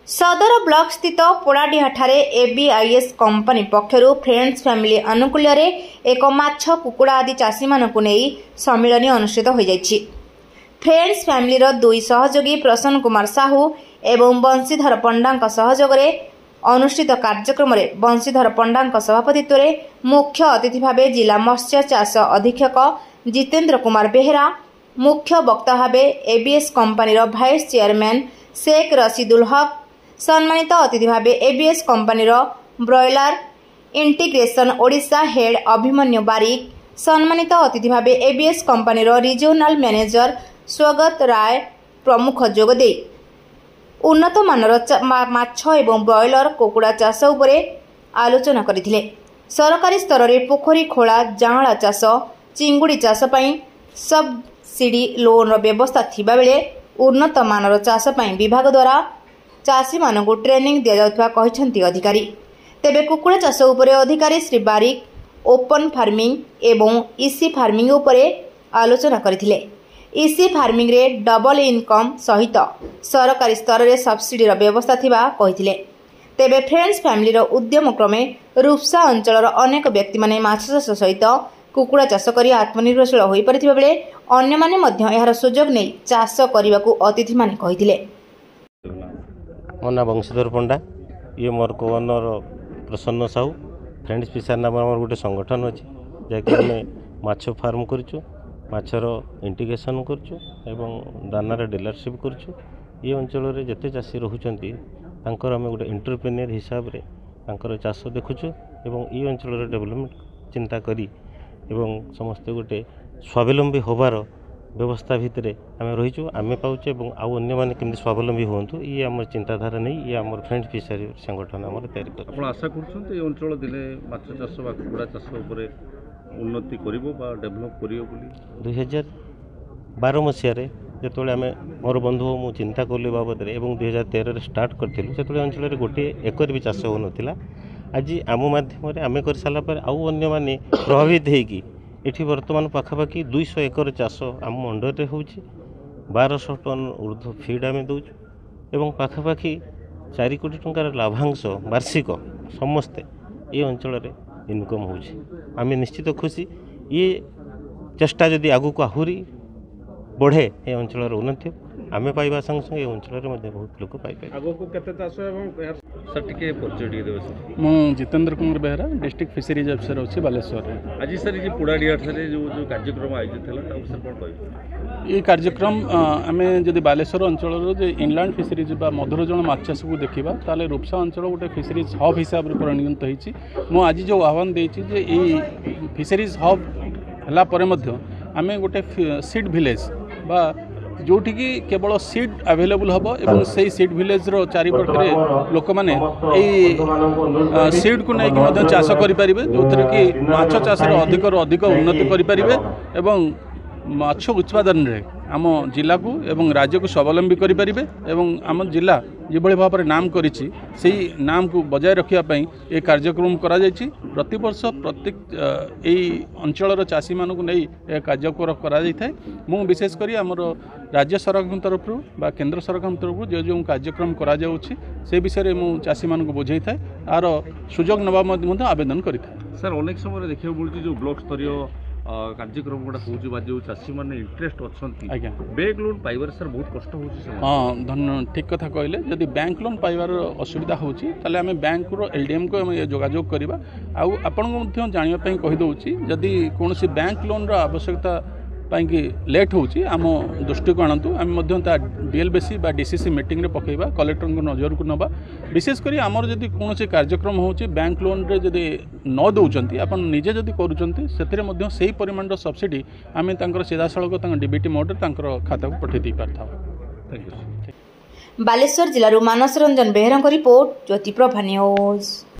सदर ब्लॉक स्थित पोड़ाडीहाठारे एबीआईएस company पक्षरु friends family अनुकूल्य एक माछ कुकुड़ा आदि चाषी मानकु नेई सम्मिलन अनुष्ठित हो जाइछि। फ्रेंड्स फैमिली दुई सहयोगी प्रसन्न कुमार साहू एवं बंशीधर पंडा सहयोग अनुष्ठित कार्यक्रम में बंशीधर पंडा सभापतित्व में मुख्य अतिथि भाव जिला मत्स्य चाष अधीक्षक जितेन्द्र कुमार बेहेरा, मुख्य वक्ता भाव ABS company vice chairman Sheikh Rashidul Haq, सम्मानित अतिथि भाव ABS company broiler integration Odisha head Abhimanyu Barik, सम्मानित अतिथि भाव एबीएस कंपनी रिजनल मैनेजर स्वगत राय प्रमुख जोगदे उन्नत मानर माछ एवं ब्रॉयलर कुकुड़ा चाष उपरे आलोचना करथिले। सरकारी स्तर में पोखरी खोला जांगला चाष चिंगुड़ी चाष पई सब्सिडी लोन व्यवस्था थिबा बेले उन्नत मानर चाष पई विभाग द्वारा चाषी मानकु ट्रेनिंग दिया जाउथबा कहिसंती अधिकारी। तेबे कुकुड़ा चाष उपरे अधिकारी श्री बारिक ओपन फार्मिंग एवं इसी फार्मिंग उपरे आलोचना करथिले। इसी फार्मिंग रे डबल इनकम सहित सरकारी स्तर में सब्सिडी व्यवस्था थिबा कहिथिले। तेबे फ्रेंड्स फैमिली उद्यम क्रमे रूपसा अंचल अनेक व्यक्ति माने माछ चाष सहित कुकुड़ा चाष करी आत्मनिर्भरशील होई परिथिबा बेले अन्य माने मध्य एहार सुजोग नै चाष करिबाकू अतिथि माने कहिथिले। मो ना बंशीधर पंडा, ये मोर कोनर प्रसन्न साहू। फ्रेंड्स फिशर नाम आम गोटे संगठन अच्छे जहाँकि आम माछ फार्म करूँ, माछर इंटीग्रेशन करूँ एवं दानार डीलरशिप करूँ। ये अंचल जिते चाषी रोचंती आम गोटे एंटरप्रेन्योर हिसाब से चाष देखुचु एवं ये अंचल डेवलपमेंट चिंता करी एवं समस्ते गोटे स्वावलंबी होबार व्यवस्था भितर आम रहीचु। आम पाचे आउ अन्य मैंने केमती स्वावलंबी हूँ ये आम चिंताधारा नहीं ये आम फ्रेंड्स फिशरी संगठन आम तैयारी कर आशा कर दिने माछ चाष कुकुड़ा चाष उन्नति कर डेभलप कर 2012 मसीह जो आम मोर बंधु मु चिंता कली बाबद 2013 स्टार्ट करूँ से अंचल गोटे एकर भी चाष हो नाला। आज आम मध्यम आम कर सारापर आउ अन्य मैंने प्रभावित होगी एठी वर्तमान पाखापाखि 200 एकर चाष आम अंडर हो 1200 टन ऊर्ध्व फीड आम दौचु एवं पाखापाखि 4 कोटी टंकार लाभांश वार्षिक समस्ते ये अंचल इनकम होम निश्चित खुशी। ये चेष्टा जदि आगू आहुरी बढ़े ये अंचल उन्नति आम पाइबा संग संग अंचल बहुत लोग पाइबे। मु Jitendra Kumar Behera district fisheries officer अच्छी बालेश्वर। आज सर ये पोड़ाडीहाठारे जो कार्यक्रम आयोजित है ये कार्यक्रम आम जदि बालेश्वर अंचल इनलैंड फिशरीज मधुरजन माछ चाष को देखा ताले रूपसा अंचल गोटे फिशरीज हब हिसाब से परिणत होती। मु आज जो आह्वान देती फिशरीज हब है आम गोटे सीड विलेज बा जोटिकी केवल सीड अवेलेबल हम और से सीड विलेज चारिपटे लोक मैंने सीड को लेकिन चाष करेंगे जो थे कि माछ चाष अधिक अधिक उन्नति करेंगे माछ उत्पादन रे आम जिला को एवं राज्य को स्वावलंबी करेंगे एवं आम जिला जो भाव में नाम करी नाम को बजाय रखापी ये कार्यक्रम करा प्रति वर्ष प्रत्येक यही अंचल चाषी मानक नहीं कार्यक्रम करा मु विशेषकर आमर राज्य सरकार तरफ बा केंद्र सरकार तरफ जो जो कार्यक्रम करा से विषय में चाषी मानक बुझे था आर सुजोग नवा आवेदन करें। सर अनेक समय देखा मिलूँ जो ब्लॉक स्तरीय कार्यक्रम गुड़ा हो जो चाषी मैंने इंटरेस्ट अच्छा बैंक लोन पाइबार सर बहुत कष्ट हो। हाँ ठीक कथा कहले जदि बैंक लोन पाइबार असुविधा होची ताले आमे बैंक रो एलडीएम को जोगाजोग करबा आउ आपन को जानिबा कहीदे जदि कौन बैंक लोन रो आवश्यकता पाई लेट होची आम दृष्टि को आणतु आम डीएलबीसी बा डीसीसी मीटिंग रे पकेबा कलेक्टर को नजर को नबा विशेषकर आमर जदि कौन कार्यक्रम होची बैंक लोन रे जदि न दौरान आपन निजे जदि करूचंती सेथिरे मध्य सही परिमाण सब्सिडी आम सीधा सड़क डीबीटी मोड खाता को पठे दी पारथाउ। Thank you. बालेश्वर जिलूर मानस रंजन बेहरा रिपोर्ट ज्योति प्रभा न्यूज।